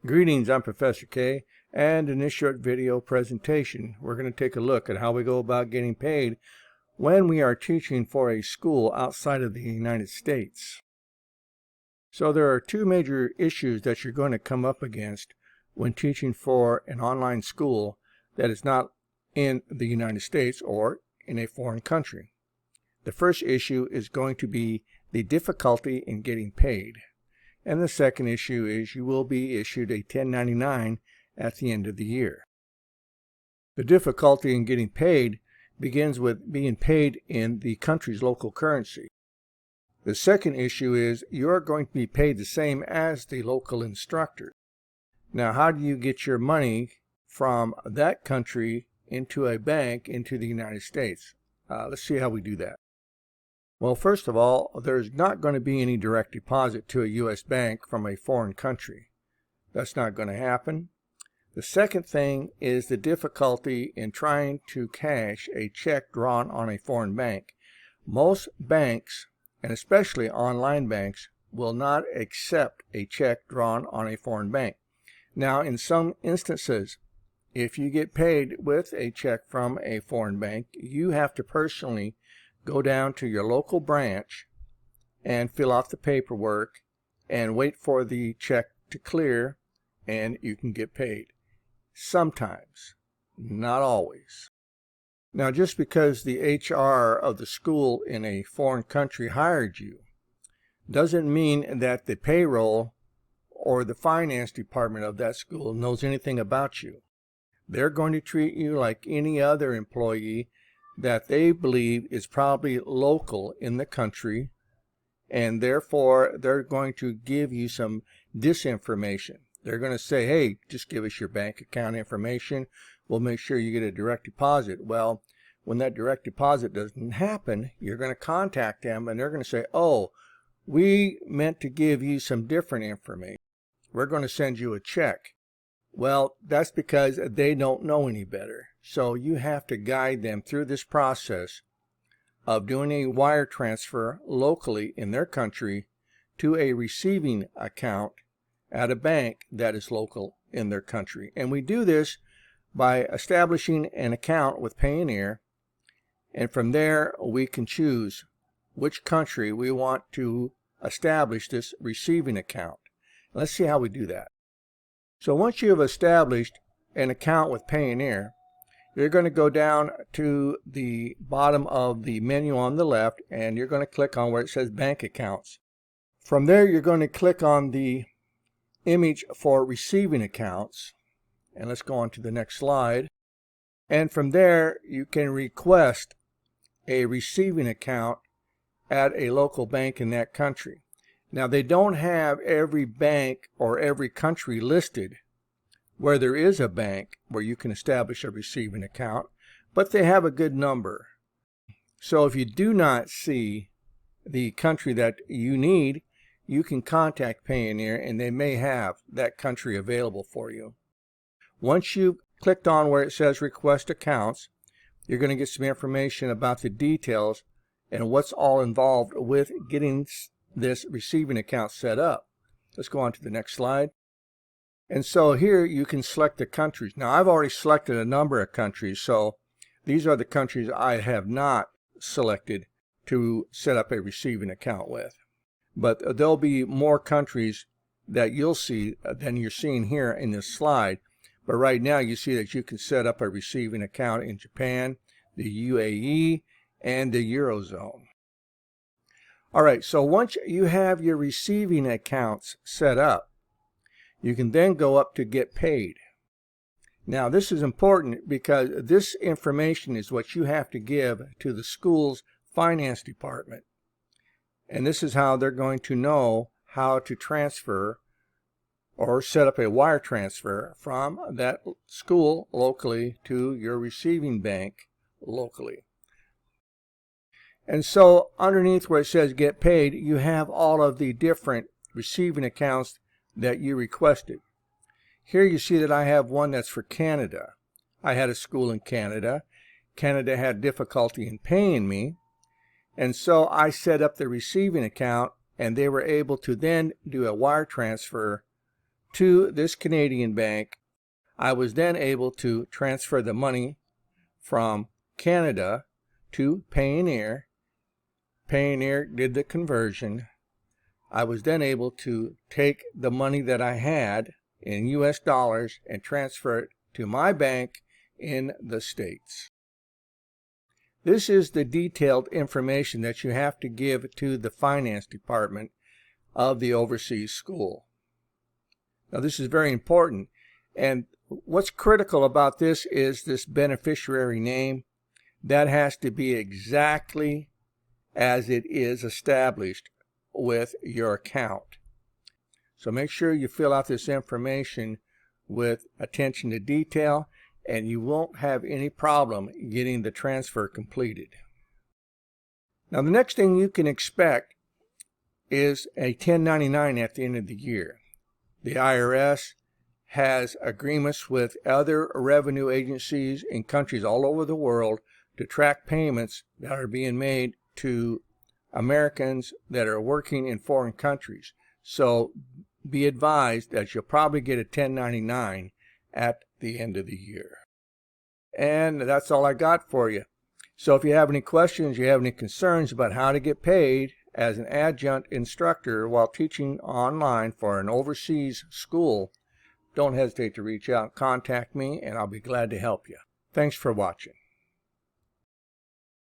Greetings, I'm Professor K, and in this short video presentation, we're going to take a look at how we go about getting paid when we are teaching for a school outside of the United States. So there are two major issues that you're going to come up against when teaching for an online school that is not in the United States or in a foreign country. The first issue is going to be the difficulty in getting paid. And the second issue is you will be issued a 1099 at the end of the year. The difficulty in getting paid begins with being paid in the country's local currency. The second issue is you are going to be paid the same as the local instructor. Now, how do you get your money from that country into a bank into the United States? Let's see how we do that. Well, first of all, there's not going to be any direct deposit to a U.S. bank from a foreign country. That's not going to happen. The second thing is the difficulty in trying to cash a check drawn on a foreign bank. Most banks, and especially online banks, will not accept a check drawn on a foreign bank. Now, in some instances, if you get paid with a check from a foreign bank, you have to personally go down to your local branch and fill out the paperwork and wait for the check to clear, and you can get paid. Sometimes, not always. Now, just because the HR of the school in a foreign country hired you doesn't mean that the payroll or the finance department of that school knows anything about you. They're going to treat you like any other employee that they believe is probably local in the country, and therefore they're going to give you some disinformation. They're going to say, hey, just give us your bank account information. We'll make sure you get a direct deposit. Well, when that direct deposit doesn't happen, you're going to contact them and they're going to say, oh, we meant to give you some different information. We're going to send you a check. Well, that's because they don't know any better. So you have to guide them through this process of doing a wire transfer locally in their country to a receiving account at a bank that is local in their country. And we do this by establishing an account with Payoneer, and from there we can choose which country we want to establish this receiving account. Let's see how we do that. So once you have established an account with Payoneer, you're going to go down to the bottom of the menu on the left, and you're going to click on where it says Bank Accounts. From there, you're going to click on the image for Receiving Accounts, and let's go on to the next slide. And from there, you can request a receiving account at a local bank in that country. Now, they don't have every bank or every country listed where there is a bank where you can establish a receiving account, but they have a good number. So if you do not see the country that you need, you can contact Payoneer and they may have that country available for you. Once you've clicked on where it says Request Accounts, you're going to get some information about the details and what's all involved with getting this receiving account set up. Let's go on to the next slide. And so here you can select the countries. Now, I've already selected a number of countries, so these are the countries I have not selected to set up a receiving account with. But there'll be more countries that you'll see than you're seeing here in this slide. But right now you see that you can set up a receiving account in Japan, the UAE, and the Eurozone. All right, so once you have your receiving accounts set up, you can then go up to Get Paid. Now, this is important because this information is what you have to give to the school's finance department. And this is how they're going to know how to transfer or set up a wire transfer from that school locally to your receiving bank locally. And so underneath where it says Get Paid, you have all of the different receiving accounts that you requested. Here you see that I have one that's for Canada. I had a school in Canada. Canada had difficulty in paying me, and so I set up the receiving account, and they were able to then do a wire transfer to this Canadian bank, I was then able to transfer the money from Canada to Payoneer. Payoneer did the conversion. I was then able to take the money that I had in US dollars and transfer it to my bank in the States. This is the detailed information that you have to give to the finance department of the overseas school. Now, this is very important, and what's critical about this is this beneficiary name. That has to be exactly as it is established with your account. So make sure you fill out this information with attention to detail, and you won't have any problem getting the transfer completed. Now, the next thing you can expect is a 1099 at the end of the year. The IRS has agreements with other revenue agencies in countries all over the world to track payments that are being made to Americans that are working in foreign countries. So be advised that you'll probably get a 1099 at the end of the year. And that's all I got for you. So if you have any questions, you have any concerns about how to get paid as an adjunct instructor while teaching online for an overseas school, don't hesitate to reach out and contact me, and I'll be glad to help you. Thanks for watching.